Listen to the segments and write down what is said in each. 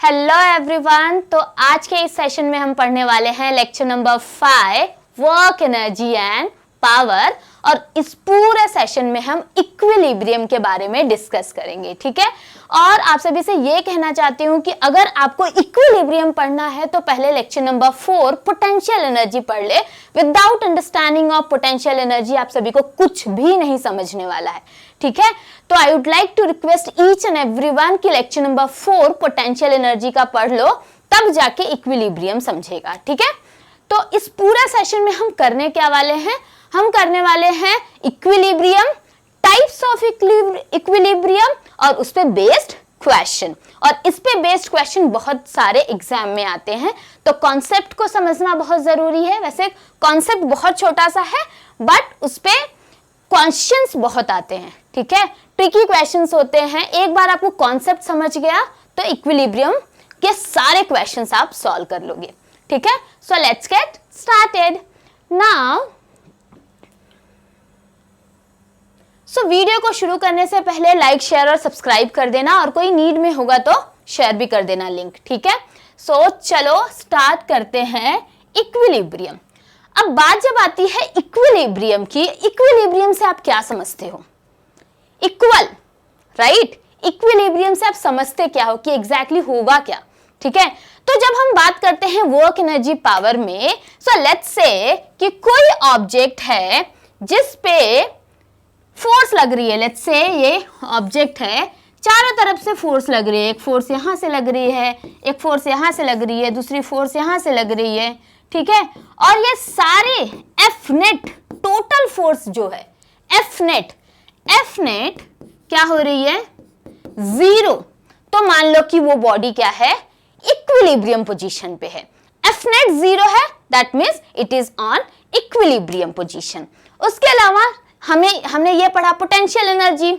Hello everyone. तो आज के इस सेशन में हम पढ़ने वाले हैं lecture number 5 work energy and power, और इस पूरे सेशन में हम इक्विलिब्रियम के बारे में डिस्कस करेंगे। ठीक है, और आप सभी से ये कहना चाहती हूँ कि अगर आपको इक्विलिब्रियम पढ़ना है तो पहले लेक्चर नंबर 4 पोटेंशियल एनर्जी पढ़ ले। Without understanding of potential energy आप सभी को कुछ भी नहीं समझने वाला है। ठीक है, तो I would like to request each and everyone कि लेक्चर नंबर 4 पोटेंशियल एनर्जी का पढ़ लो, तब जाके इक्विलिब्रियम समझेगा। ठीक है, तो इस पूरा सेशन में हम करने क्या वाले हैं, हम करने वाले हैं इक्विलिब्रियम, टाइप्स ऑफ इक्विलिब्रियम और उस पे बेस्ड क्वेश्चन। और इस पे बेस्ड क्वेश्चन बहुत सारे एग्जाम में आते हैं, तो कॉन्सेप्ट को समझना बहुत जरूरी है। वैसे कॉन्सेप्ट बहुत छोटा सा है बट उस पे क्वेश्चंस बहुत आते हैं। ठीक है, ट्रिकी क्वेश्चंस होते हैं। एक बार आपको कॉन्सेप्ट समझ गया तो इक्विलिब्रियम के सारे क्वेश्चंस आप सॉल्व कर लोगे। ठीक है, so let's get started now. So video को शुरू करने से पहले लाइक, शेयर और सब्सक्राइब कर देना, और कोई नीड में होगा तो शेयर भी कर देना लिंक। ठीक है, सो चलो स्टार्ट करते हैं इक्विलिब्रियम। अब बात जब आती है इक्विलिब्रियम की, इक्विलिब्रियम से आप क्या समझते हो? Equal, right? इक्विलिब्रियम से आप समझते क्या हो कि एग्जैक्टली होगा क्या? ठीक है, तो जब हम बात करते हैं वर्क एनर्जी पावर में, सो लेट्स से कि कोई ऑब्जेक्ट है जिस पे फोर्स लग रही है। लेट्स से ये ऑब्जेक्ट है, चारों तरफ से फोर्स लग रही है। एक फोर्स यहां से लग रही है, एक फोर्स यहां से लग रही है, दूसरी फोर्स यहां से लग रही है। ठीक है, और ये सारे एफ नेट टोटल फोर्स जो है एफ नेट क्या हो रही है? 0। तो मान लो कि वो बॉडी क्या है? इक्विलिब्रियम पोजीशन पे है। एफ नेट 0 है, that means it is on equilibrium position. उसके अलावा हमने ये पढ़ा पोटेंशियल एनर्जी।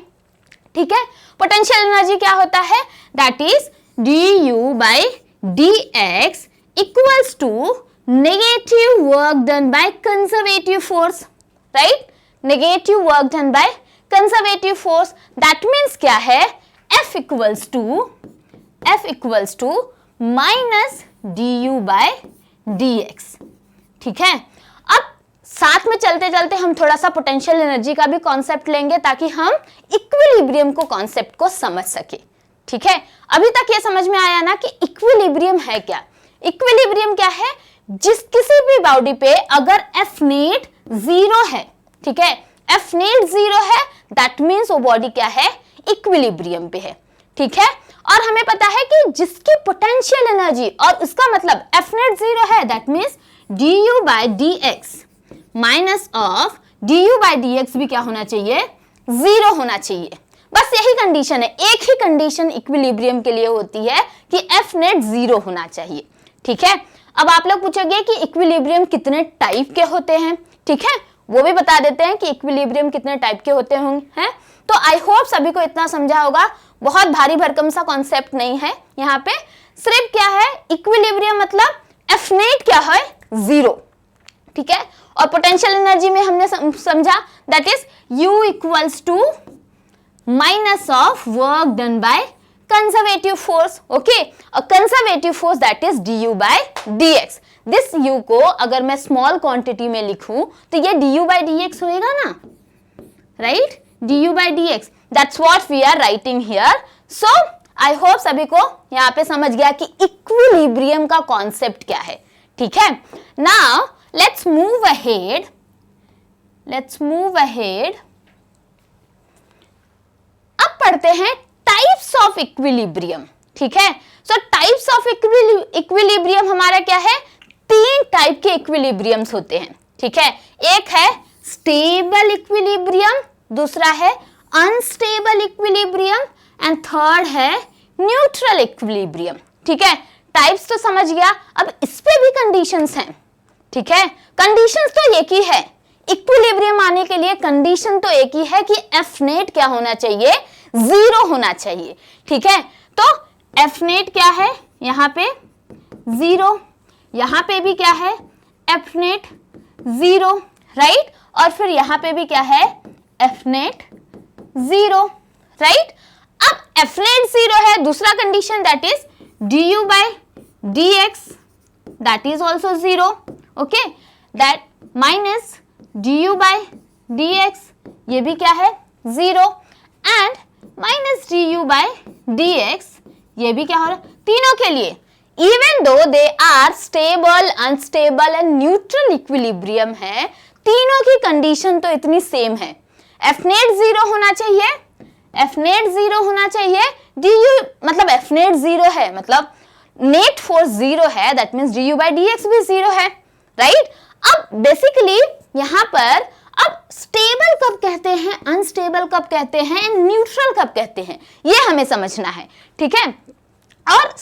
ठीक है, पोटेंशियल एनर्जी क्या होता है? That is du/dx equals to negative work done by conservative force, right? Negative work done by conservative force, that means क्या है? F equals to minus du/dx। ठीक है, अब साथ में चलते चलते हम थोड़ा सा पोटेंशियल एनर्जी का भी कॉन्सेप्ट लेंगे ताकि हम इक्विलिब्रियम को कॉन्सेप्ट को समझ सके। ठीक है, अभी तक ये समझ में आया ना कि इक्विलिब्रियम है क्या? इक्विलिब्रियम क्या है? जिस किसी भी बॉडी पे अगर एफ नेट 0 है, ठीक है, एफ नेट 0 है, दैट मीन्स वो बॉडी क्या है? इक्विलिब्रियम पे है। ठीक है, और हमें पता है कि जिसकी पोटेंशियल एनर्जी, और उसका मतलब एफ नेट 0 है, that means du/dx minus of du/dx भी क्या होना चाहिए? 0 होना चाहिए। बस यही कंडीशन है, एक ही कंडीशन इक्विलिब्रियम के लिए होती है कि एफ नेट 0 होना चाहिए। ठीक है, अब आप लोग पूछोगे कि इक्विलिब्रियम कितने टाइप के होते हैं। ठीक है, वो भी बता देते हैं कि इक्विलिब्रियम कितने टाइप के होते होंगे। तो आई होप सभी को इतना समझा होगा। बहुत भारी भरकम सा कॉन्सेप्ट नहीं है यहाँ पे। सिर्फ क्या है, इक्विलिब्रियम मतलब एफ नेट क्या है? 0। ठीक है, और पोटेंशियल एनर्जी में हमने समझा that is U equals to minus of work done by conservative force. Okay, a conservative force that is du/dx। This U को अगर मैं स्मॉल क्वांटिटी में लिखूं तो ये du/dx होएगा ना, right? du/dx, that's what we are writing here. So I hope सभी को यहाँ पे समझ गया कि इक्विलिब्रियम का कॉन्सेप्ट क्या है। ठीक है, नाउ लेट्स मूव अहेड। अब पढ़ते हैं टाइप्स ऑफ इक्विलिब्रियम। ठीक है, सो टाइप्स ऑफ इक्विलिब्रियम हमारा क्या है? 3 टाइप के इक्विलिब्रियम्स होते हैं। ठीक है, एक है स्टेबल इक्विलिब्रियम, दूसरा है अनस्टेबल इक्विलिब्रियम, एंड थर्ड है न्यूट्रल इक्विलिब्रियम। ठीक है, टाइप्स तो समझ गया। अब इस पे भी कंडीशंस हैं। ठीक है, कंडीशंस तो एक ही है। इक्विलिब्रियम आने के लिए कंडीशन तो एक ही है कि एफ नेट क्या होना चाहिए? 0 होना चाहिए। ठीक है, तो एफ नेट क्या है? यहाँ पे 0, यहाँ पे भी क्या है? F net 0, right? और फिर यहाँ पे भी क्या है? F net 0, right? अब एफ नेट 0 है, दूसरा condition that is du by dx that is also 0, okay, that minus du by dx ये भी क्या है 0, and minus du by dx ये भी क्या हो रहा है तीनों के लिए, even though they are stable, unstable and neutral equilibrium है, तीनों की कंडीशन तो इतनी सेम है, F net 0 होना चाहिए, F net 0 होना चाहिए, du मतलब F net 0 है, मतलब नेट फोर्स 0 है, that means du by dx भी 0 है, राइट। अब बेसिकली यहाँ पर अब स्टेबल कब कहते हैं, अनस्टेबल कब कहते हैं, न्यूट्रल कब कहते हैं, ये हमें समझना है, ठीक है। और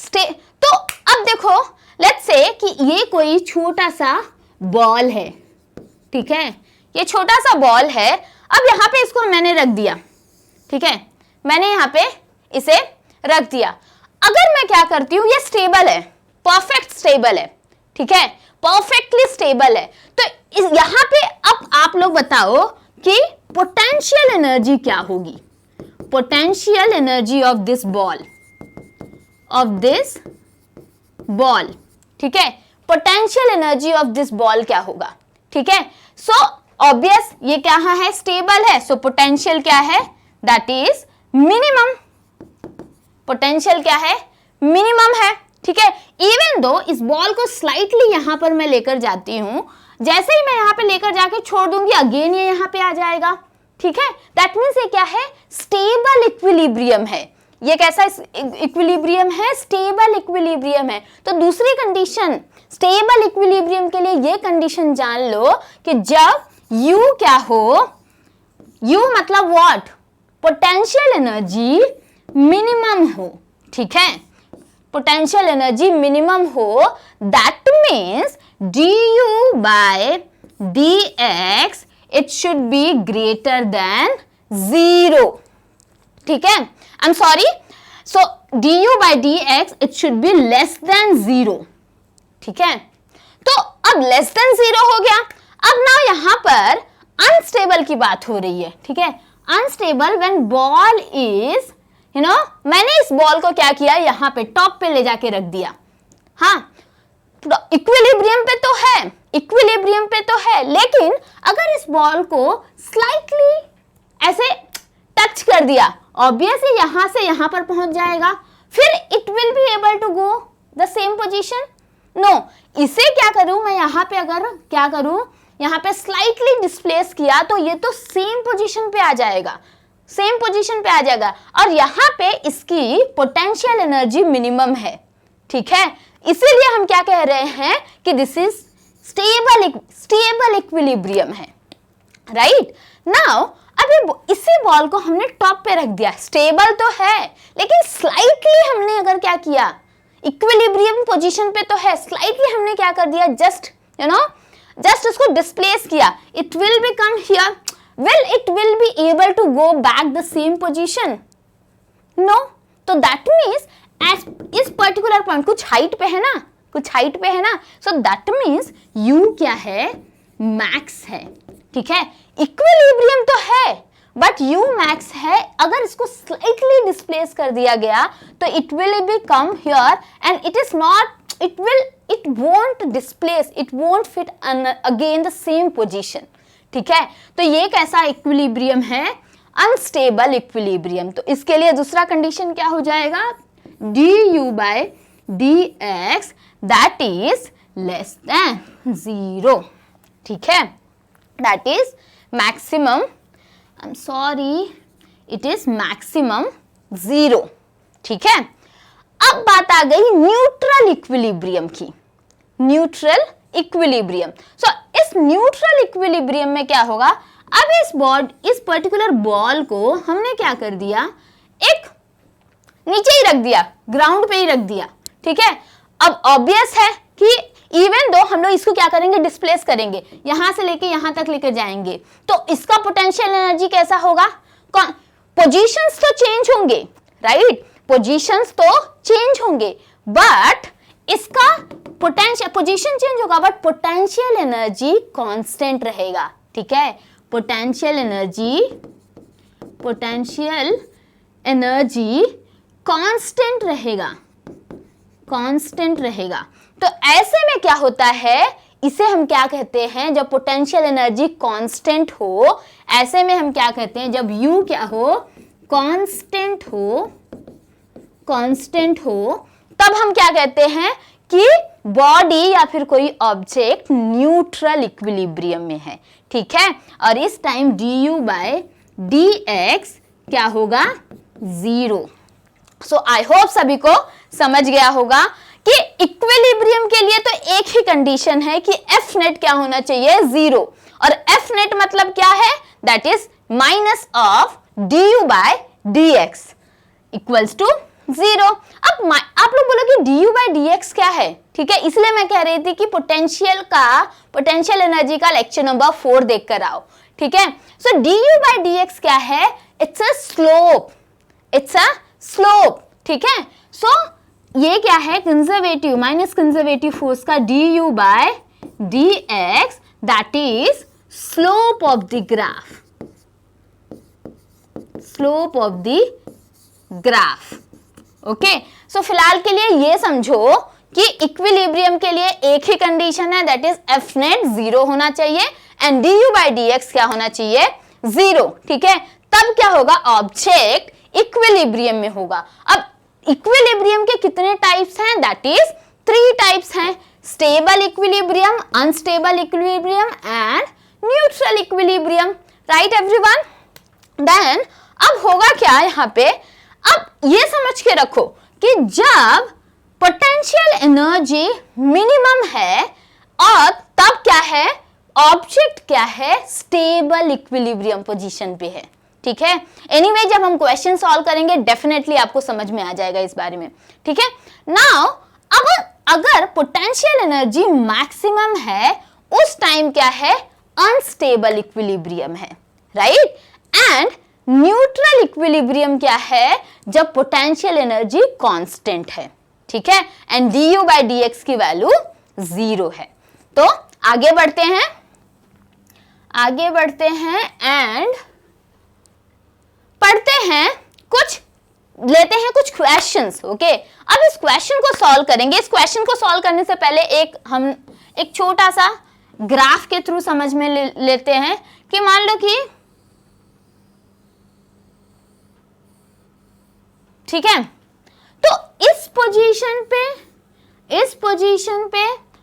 तो अब देखो लेट्स से कि ये कोई छोटा सा बॉल है, ठीक है, ये छोटा सा बॉल है, अब यहाँ पे इसको मैंने रख दिया, ठीक है, मैंने यहाँ पे इसे रख दिया, अगर मैं क्या करती हूँ, ये स्टेबल है, परफेक्ट स्टेबल है, ठीक है, परफेक्टली स्टेबल है, तो यहाँ पे अब आप लोग बताओ कि पोटेंशियल एनर्जी क्या होगी, potential energy of this ball, ठीक है, potential energy of this ball क्या होगा, ठीक है। सो ऑब्वियस ये क्या है, स्टेबल है, सो पोटेंशियल क्या है, दैट इज मिनिमम, पोटेंशियल क्या है, मिनिमम है, ठीक है। इवन दो इस बॉल को स्लाइटली यहां पर मैं लेकर जाती हूं, जैसे ही मैं यहां पे लेकर जाके छोड़ दूंगी अगेन ये यहां पे आ जाएगा, ठीक है, दैट मीन्स ये क्या है, स्टेबल इक्विलिब्रियम है, ये कैसा इक्विलिब्रियम है, स्टेबल इक्विलिब्रियम है। तो दूसरी कंडीशन स्टेबल इक्विलिब्रियम के लिए ये कंडीशन जान लो कि जब U क्या हो, U मतलब व्हाट, पोटेंशियल एनर्जी मिनिमम हो, ठीक है, पोटेंशियल एनर्जी मिनिमम हो, that means du by dx it should be greater than 0, ठीक है, I am sorry, so du by dx it should be less than 0, ठीक है। तो अब लेस देन 0 हो गया, अब ना यहां पर अनस्टेबल की बात हो रही है, ठीक है, अनस्टेबल व्हेन बॉल इज मैंने इस बॉल को क्या किया, यहां पे टॉप पे ले जाके रख दिया, हाँ, इक्विलिब्रियम पे तो है, इक्विलिब्रियम पे तो है, लेकिन अगर इस बॉल को स्लाइटली ऐसे टच कर दिया, ऑब्वियसली यहां से यहां पर पहुंच जाएगा, फिर it will be able to go the same position, no, इसे क्या करूं मैं, यहां पे अगर क्या करूं, यहां पे स्लाइटली डिस्प्लेस किया तो ये तो सेम पोजीशन पे आ जाएगा, सेम पोजीशन पे आ जाएगा, और यहां पे इसकी पोटेंशियल एनर्जी मिनिमम है, ठीक है, इसीलिए हम क्या कह रहे हैं कि दिस इज स्टेबल इक्विलिब्रियम है, राइट। नाउ अब इसी बॉल को हमने टॉप पे रख दिया, स्टेबल तो है, लेकिन स्लाइटली हमने अगर क्या किया, इक्विलिब्रियम पोजीशन पे तो है, स्लाइटली हमने क्या कर दिया, जस्ट उसको डिस्प्लेस किया, it will become here, will it will be able to go back the same position, no, तो that means as इस particular point कुछ हाइट पे है ना, कुछ हाइट पे है ना, so that means u क्या है, max है, ठीक है, इक्विलिब्रियम तो है बट u max है, अगर इसको slightly displace कर दिया गया तो it will become here and it is not, it won't displace, it won't fit again the same position, ठीक है। तो ये कैसा इक्विलिब्रियम है, अनस्टेबल इक्विलिब्रियम। तो इसके लिए दूसरा कंडीशन क्या हो जाएगा, du by dx that is less than 0, ठीक है, that is maximum, I am sorry, it is maximum 0, ठीक है। अब बात आ गई न्यूट्रल इक्विलिब्रियम की, न्यूट्रल इक्विलिब्रियम। सो इस न्यूट्रल इक्विलिब्रियम में क्या होगा, अब इस पर्टिकुलर बॉल को हमने क्या कर दिया, एक नीचे ही रख दिया, ग्राउंड पे ही रख दिया, ठीक है। अब ऑब्वियस है कि इवन दो हम लोग इसको क्या करेंगे, डिस्प्लेस करेंगे, यहां से लेके यहां तक लेकर जाएंगे, तो इसका पोटेंशियल एनर्जी कैसा होगा, पोजीशंस तो चेंज होंगे, राइट, पोजीशंस तो चेंज होंगे, बट इसका पोजीशन चेंज होगा बट पोटेंशियल एनर्जी कांस्टेंट रहेगा, ठीक है, पोटेंशियल एनर्जी कांस्टेंट रहेगा, कांस्टेंट रहेगा। तो ऐसे में क्या होता है, इसे हम क्या कहते हैं, जब पोटेंशियल एनर्जी कांस्टेंट हो, ऐसे में हम क्या कहते हैं, जब U क्या हो, कांस्टेंट हो, तब हम क्या कहते हैं कि बॉडी या फिर कोई ऑब्जेक्ट न्यूट्रल इक्विलिब्रियम में है, ठीक है। और इस टाइम du बाय dx क्या होगा, 0। सो आई होप सभी को समझ गया होगा कि इक्विलिब्रियम के लिए तो एक ही कंडीशन है कि एफ नेट क्या होना चाहिए, 0। और एफ नेट मतलब क्या है, that is minus of du by dx equals to 0। अब आप लोग बोलो कि du बाय dx क्या है, ठीक है, इसलिए मैं कह रही थी कि पोटेंशियल एनर्जी का लेक्चर नंबर 4 देख कर आओ, ठीक है। सो du बाय dx क्या है, इट्स अ स्लोप, ठीक है। सो ये क्या है, कंजर्वेटिव माइनस कंजर्वेटिव फोर्स का du by dx, that is slope of the graph, okay. So फिलहाल के लिए ये समझो कि इक्विलिब्रियम के लिए एक ही कंडीशन है, दैट इज एफ नेट 0 होना चाहिए एंड du बाय dx क्या होना चाहिए, 0, ठीक है। तब क्या होगा, ऑब्जेक्ट इक्विलिब्रियम में होगा। अब इक्विलिब्रियम के कितने टाइप्स हैं, दैट इज 3 टाइप्स हैं, stable equilibrium, unstable equilibrium and neutral equilibrium, right everyone. Then अब होगा क्या यहाँ पे, अब ये समझ के रखो कि जब पोटेंशियल एनर्जी मिनिमम है और तब क्या है, ऑब्जेक्ट क्या है, स्टेबल इक्विलिब्रियम पोजीशन पे है, ठीक है। एनीवे जब हम क्वेश्चन सॉल्व करेंगे डेफिनेटली आपको समझ में आ जाएगा इस बारे में, ठीक है। नाउ अब अगर पोटेंशियल एनर्जी मैक्सिमम है, उस टाइम क्या है, अनस्टेबल इक्विलिब्रियम है, राइट। एंड न्यूट्रल इक्विलिब्रियम क्या है, जब पोटेंशियल एनर्जी कांस्टेंट है, ठीक है, एंड du बाय dx की वैल्यू 0 है। तो आगे बढ़ते हैं एंड पढ़ते हैं, लेते हैं कुछ क्वेश्चंस, ओके। अब इस क्वेश्चन को सॉल्व करेंगे। इस क्वेश्चन को सॉल्व करने से पहले हम एक छोटा सा ग्राफ के थ्रू समझ में लेते हैं कि मान लो कि, ठीक है, तो इस पोजीशन पे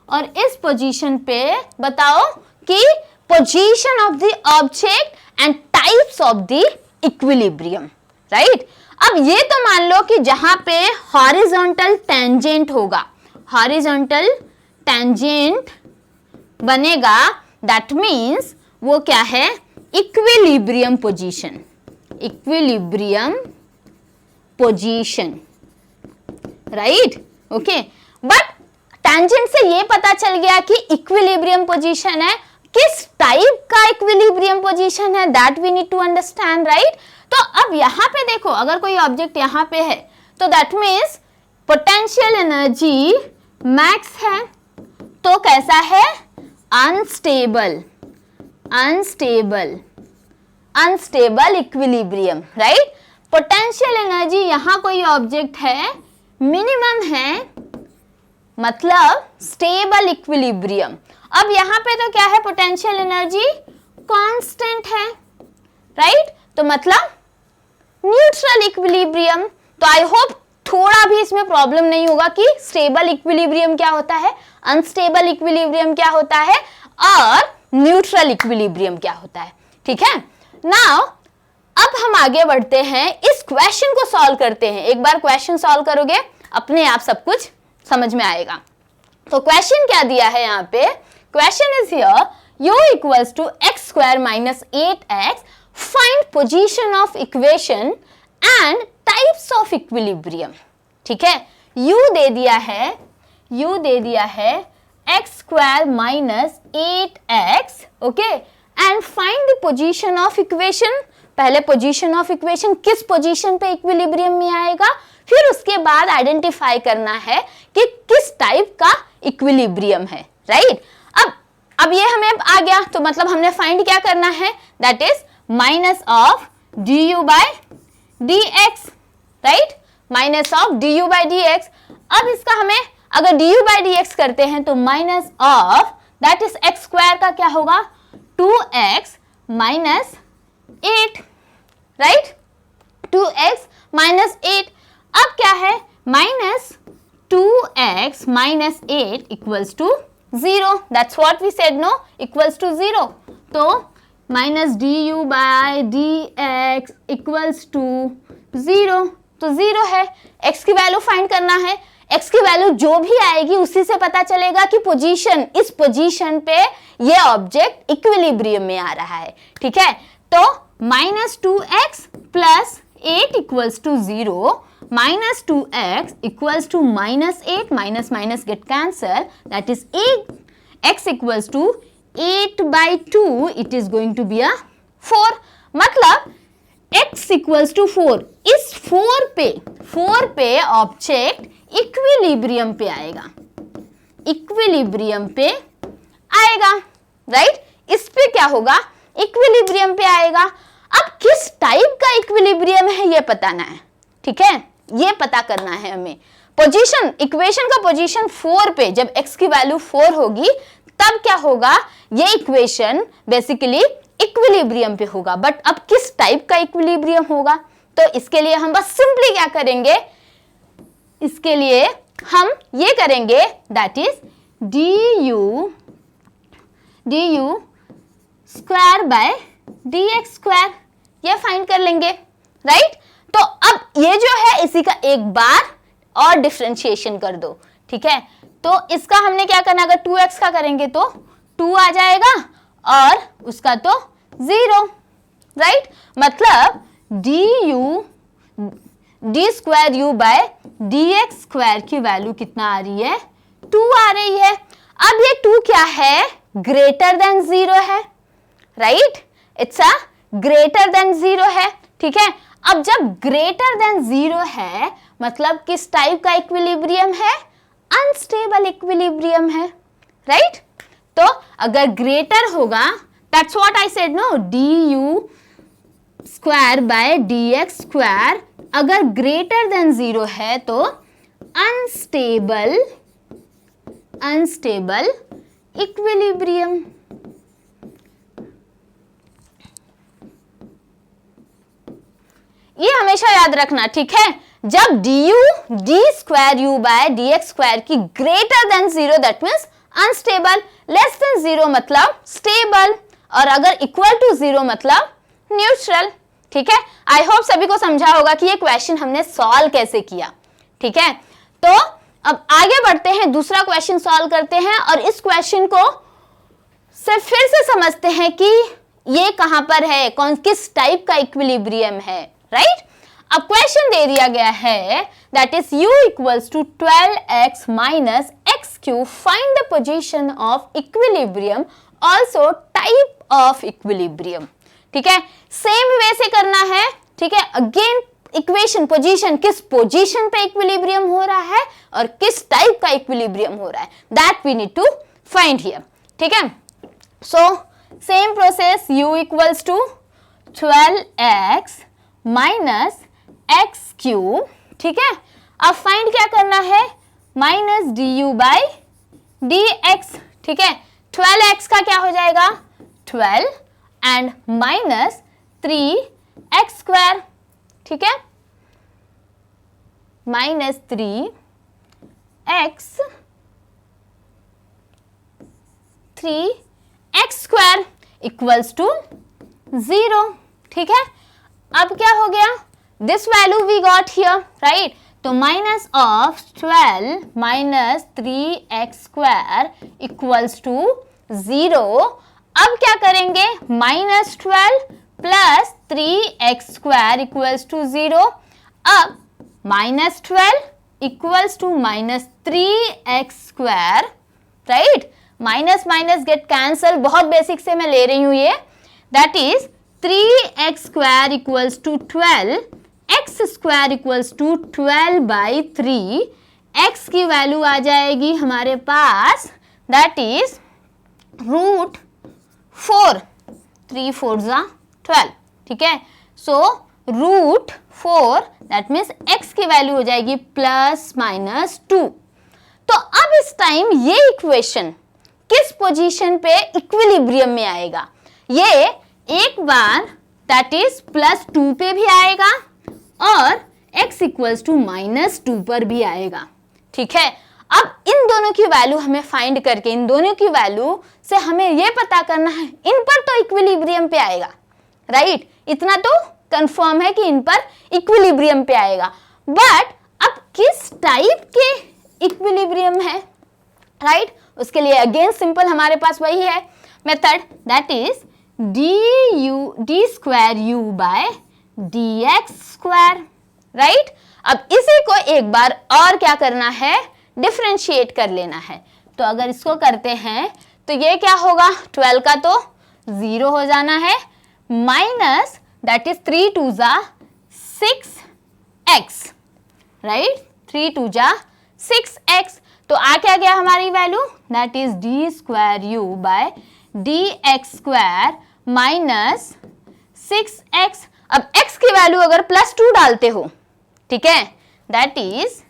और इस पोजीशन पे बताओ कि position of the object and types of the equilibrium, right. अब ये तो मान लो कि जहां पे हॉरिजॉन्टल टेंजेंट होगा, हॉरिजॉन्टल टेंजेंट बनेगा, दैट मींस वो क्या है, equilibrium position, right, okay. But tangent से ये पता चल गया कि इक्विलिब्रियम पोजीशन है, किस टाइप का इक्विलिब्रियम पोजीशन है, that we need to understand, right. तो अब यहाँ पे देखो, अगर कोई ऑब्जेक्ट यहाँ पे है तो that means potential energy max है, तो कैसा है, unstable equilibrium, right. Potential energy यहाँ कोई ऑब्जेक्ट है, मिनिमम है, मतलब स्टेबल इक्विलिब्रियम। अब यहाँ पे तो क्या है, पोटेंशियल एनर्जी कांस्टेंट है, राइट, तो मतलब न्यूट्रल इक्विलिब्रियम। तो आई होप थोड़ा भी इसमें प्रॉब्लम नहीं होगा कि स्टेबल इक्विलिब्रियम क्या होता है, अनस्टेबल इक्विलिब्रियम क्या होता है और न्यूट्रल इक्विलिब्रियम क्या होता है, ठीक है। नाउ अब हम आगे बढ़ते हैं, इस क्वेश्चन को सॉल्व करते हैं। एक बार क्वेश्चन सॉल्व करोगे अपने आप सब कुछ समझ में आएगा। तो क्वेश्चन क्या दिया है यहाँ पे, question is here, u equals to x square minus 8x, find position of equation and types of equilibrium, ठीक है। u दे दिया है x square minus 8x, okay, and find the position of equation. पहले पोजीशन ऑफ इक्वेशन किस position पे equilibrium में आएगा, फिर उसके बाद आइडेंटिफाई करना है कि किस टाइप का इक्विलिब्रियम है, राइट। अब ये हमें आ गया, तो मतलब हमने फाइंड क्या करना है, that is minus of du by dx, right, minus of du by dx। अब इसका हमें अगर du बाई डी एक्स करते हैं तो minus of that is x square का क्या होगा 2x minus 8, right, 2x minus 8। अब क्या है minus 2x minus 8 equals to 0, that's what we said no, equals to 0। तो minus du by d x equals to 0, तो 0 है। x की वैल्यू फाइंड करना है, x की वैल्यू जो भी आएगी उसी से पता चलेगा कि पोजीशन, इस पोजीशन पे ये ऑब्जेक्ट इक्विलिब्रियम में आ रहा है, ठीक है। तो minus 2x plus 8 equals to 0, minus 2x equals to minus 8, minus minus get cancel, that is 8, x equals to 8 by 2, it is going to be a 4, मतलब x इक्वल्स टू 4, इस 4 पे object equilibrium पे आएगा, equilibrium पे आएगा, right, इस पे क्या होगा इक्विलिब्रियम पे आएगा। अब किस टाइप का इक्विलिब्रियम है ये बताना है, ठीक है, ये पता करना है हमें। पोजीशन, इक्वेशन का पोजीशन 4 पे जब x की वैल्यू 4 होगी तब क्या होगा, ये इक्वेशन बेसिकली इक्विलिब्रियम पे होगा। बट अब किस टाइप का इक्विलिब्रियम होगा, तो इसके लिए हम बस सिंपली क्या करेंगे, इसके लिए हम ये करेंगे that is du square by dx square, ये फाइंड कर लेंगे, राइट। तो अब ये जो है इसी का एक बार और डिफरेंशिएशन कर दो, ठीक है। तो इसका हमने क्या करना, अगर 2x का करेंगे तो 2 आ जाएगा और उसका तो 0, राइट, मतलब d square u by d x square की वैल्यू कितना आ रही है, 2 आ रही है। अब ये 2 क्या है, ग्रेटर देन 0 है, right, it's a greater than 0 है, ठीक है। अब जब ग्रेटर देन 0 है मतलब किस टाइप का इक्विलिब्रियम है, अनस्टेबल इक्विलिब्रियम है, राइट। तो अगर ग्रेटर होगा, that's what I said no, du square by dx square, अगर ग्रेटर देन 0 है तो अनस्टेबल इक्विलिब्रियम। ये हमेशा याद रखना, ठीक है। जब d square u by d x square की greater than 0 that means unstable, less than 0 मतलब स्टेबल, और अगर इक्वल टू 0 मतलब न्यूट्रल, ठीक है। आई होप सभी को समझा होगा कि ये क्वेश्चन हमने सॉल्व कैसे किया, ठीक है। तो अब आगे बढ़ते हैं, दूसरा क्वेश्चन सॉल्व करते हैं और इस क्वेश्चन को से फिर से समझते हैं कि ये कहां पर है, कौन किस टाइप का इक्विलिब्रियम है, राइट। अब क्वेश्चन दे दिया गया है that is u equals to 12x minus x cube, find the position of equilibrium, also type of equilibrium, ठीक है। सेम वे से करना है, ठीक है। अगेन इक्वेशन, पोजीशन, किस पोजीशन पे इक्विलिब्रियम हो रहा है और किस टाइप का इक्विलिब्रियम हो रहा है, that we need to find here, ठीक है। So same process, u equals to 12x minus x cube, ठीक है। अब फाइंड क्या करना है, माइनस du बाय dx, ठीक है। 12x का क्या हो जाएगा 12 एंड माइनस 3x स्क्वायर, ठीक है, minus 3x square equals to 0, ठीक है। अब क्या हो गया, this value we got here, right. तो minus of 12 minus 3x square equals to 0। अब क्या करेंगे, minus 12 plus 3x square equals to 0। अब minus 12 equals to minus 3x square, right, minus minus get cancel, बहुत बेसिक से मैं ले रही हूं ये, that is 3x square equals to 12, x square equals to 12 by 3, x की वैल्यू आ जाएगी हमारे पास दैट इज √4, 3 4 12, ठीक है। सो √4, दैट मीन्स x की वैल्यू हो जाएगी +-2। तो अब इस टाइम ये इक्वेशन किस पोजीशन पे इक्विलिब्रियम में आएगा? ये एक बार दैट इज +2 पे भी आएगा और x = -2 पर भी आएगा। ठीक है, अब इन दोनों की वैल्यू हमें फाइंड करके, इन दोनों की वैल्यू से हमें ये पता करना है इन पर तो इक्विलिब्रियम पे आएगा, राइट? इतना तो कंफर्म है कि इन पर इक्विलिब्रियम पे आएगा, बट अब किस टाइप के इक्विलिब्रियम है, राइट? उसके लिए अगेन सिंपल हमारे पास वही है method, that is d²u/dx², right? अब इसी को एक बार और क्या करना है, डिफरेंशिएट कर लेना है। तो अगर इसको करते हैं तो ये क्या होगा, 12 का तो 0 हो जाना है, minus that is 3 2 6x, right? 3 2 6x, तो आ क्या गया हमारी value, that is d²u/dx² minus 6x। अब x की वैल्यू अगर +2 डालते हो, ठीक है, दैट इज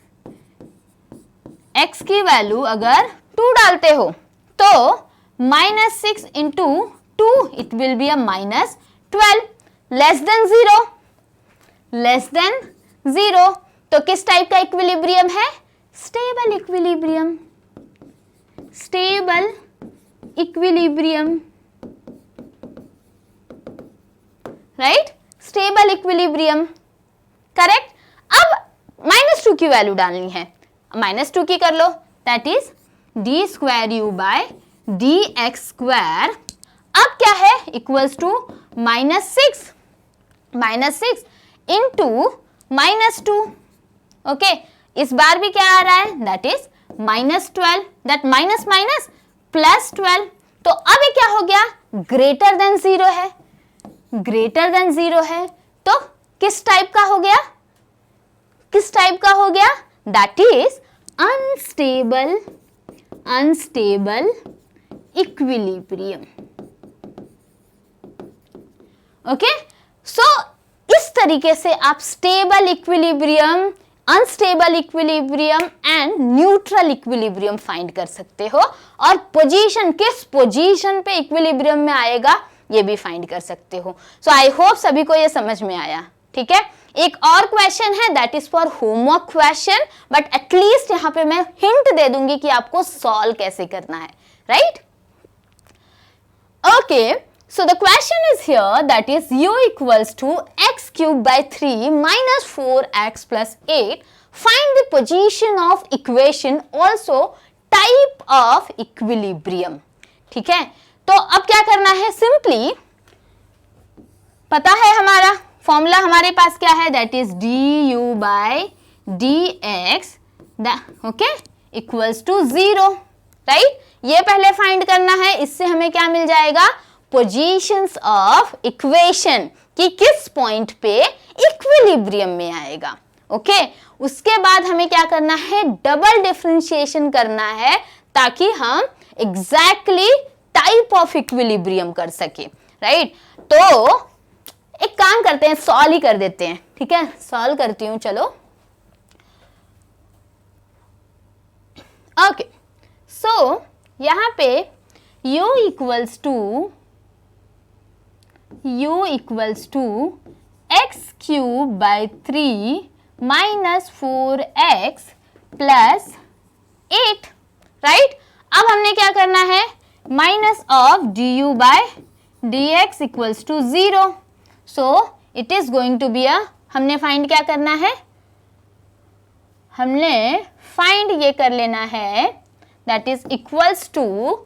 x की वैल्यू अगर 2 डालते हो तो -6 × 2 it will B -12, less than 0। तो किस टाइप का इक्विलिब्रियम है, stable equilibrium, stable equilibrium, right? Stable equilibrium, correct. अब -2 की वैल्यू डालनी है, -2 की कर लो, दैट इज d²u/dx²। अब क्या है, इक्वल्स टू -6 × -2, ओके। इस बार भी क्या आ रहा है, दैट इज -12, दैट माइनस +12। तो अब ये क्या हो गया, ग्रेटर देन 0 है, ग्रेटर देन 0 है, तो किस टाइप का हो गया, किस टाइप का हो गया, that is unstable equilibrium, okay. So इस तरीके से आप stable equilibrium, unstable equilibrium and neutral equilibrium find कर सकते हो, और पोजीशन, किस पोजीशन पे इक्विलिब्रियम में आएगा ये भी फाइंड कर सकते हो। सो आई होप सभी को ये समझ में आया, ठीक है। एक और क्वेश्चन है, that is for homework question, but at least यहाँ पे मैं हिंट दे दूंगी कि आपको सॉल्व कैसे करना है, right? Okay, so the question is here, that is u equals to x³/3 minus 4x plus 8. Find the position of equation, also type of equilibrium. ठीक है, तो अब क्या करना है, सिंपली पता है हमारा फॉर्मूला हमारे पास क्या है, that is du/dx, okay, equals to 0, right? ये पहले फाइंड करना है, इससे हमें क्या मिल जाएगा, पोजीशंस ऑफ इक्वेशन, कि किस पॉइंट पे इक्विलिब्रियम में आएगा, ओके। उसके बाद हमें क्या करना है, डबल डिफरेंशिएशन करना है, ताकि हम एग्जैक्टली टाइप ऑफ इक्विलिब्रियम कर सके, राइट? तो एक काम करते हैं, सॉल्व ही कर देते हैं, ठीक है। सॉल्व करती हूं, चलो। ओके, सो यहां पे u equals to x³/3 minus 4x plus 8, right? अब हमने क्या करना है, minus of du/dx equals to 0, so it is going to be हमने फाइंड क्या करना है, हमने फाइंड ये कर लेना है, that is equals to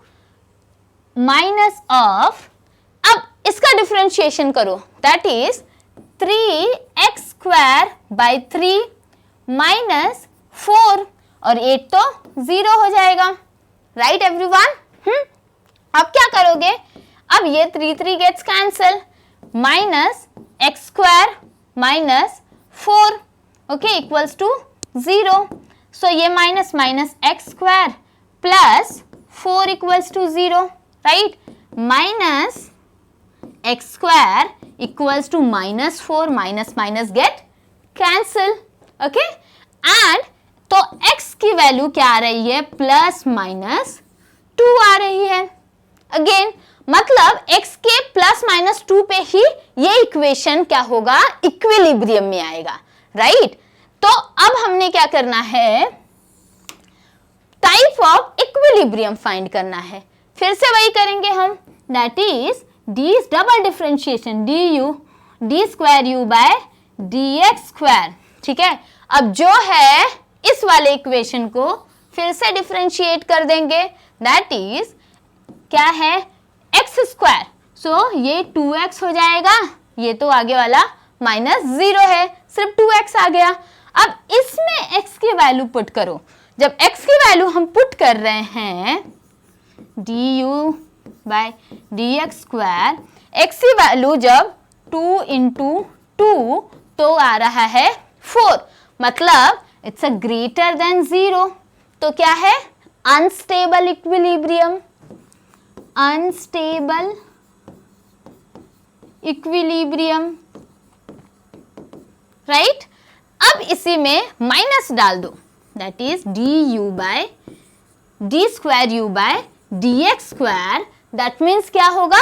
minus of, अब इसका डिफरेंशिएशन करो, दैट इज 3x²/3 माइनस 4, और 8 तो 0 हो जाएगा, राइट एवरीवन? अब क्या करोगे, अब ये 3 gets cancel, minus x² minus 4, okay, equals to 0। So ये minus x² plus 4 equals to 0, right? Minus x square equals to -4, minus minus get cancel, okay. And तो x की वैल्यू क्या आ रही है, +-2 आ रही है। अगेन मतलब x के +-2 पे ही ये इक्वेशन क्या होगा, इक्विलिब्रियम में आएगा, राइट। तो अब हमने क्या करना है, टाइप ऑफ इक्विलिब्रियम फाइंड करना है। फिर से वही करेंगे हम, that is d is double differentiation d square u by dx square, ठीक है। अब जो है इस वाले इक्वेशन को फिर से डिफरेंशिएट कर देंगे, दैट इज क्या है, एक्स स्क्वायर, सो ये 2x हो जाएगा, ये तो आगे वाला -0 है, सिर्फ 2x आ गया। अब इसमें x की वैल्यू पुट करो, जब x की वैल्यू हम पुट कर रहे हैं du by dx square, x की वैल्यू जब 2 × 2 तो आ रहा है 4, मतलब इट्स अ ग्रेटर देन 0, तो क्या है, unstable equilibrium, unstable equilibrium, right. अब इसी में माइनस डाल दो, that is du by d square u by dx square, that means क्या होगा,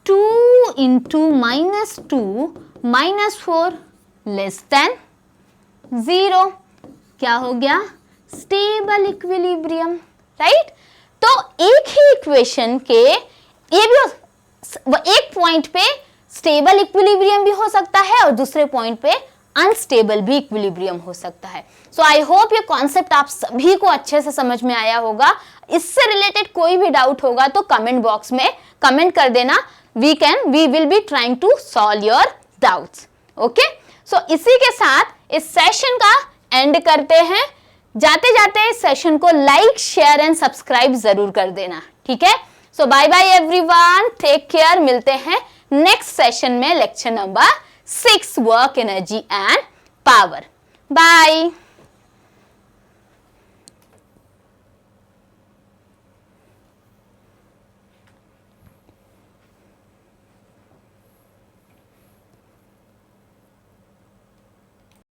2 × -2 -4 लेस देन 0, क्या हो गया, स्टेबल इक्विलिब्रियम, राइट। तो एक ही इक्वेशन के ये भी एक पॉइंट पे स्टेबल इक्विलिब्रियम भी हो सकता है और दूसरे पॉइंट पे अनस्टेबल भी इक्विलिब्रियम हो सकता है। सो आई होप ये कॉन्सेप्ट आप सभी को अच्छे से समझ में आया होगा। इससे रिलेटेड कोई भी डाउट होगा तो कमेंट बॉक्स में कमेंट कर देना, we will be trying to solve your doubts, okay. So इसी के साथ इस सेशन का एंड करते हैं। जाते जाते इस सेशन को लाइक, शेयर एंड सब्सक्राइब जरूर कर देना, ठीक है। So bye bye everyone, take care, मिलते हैं नेक्स्ट सेशन में, lecture number 6, work, energy and power. Bye.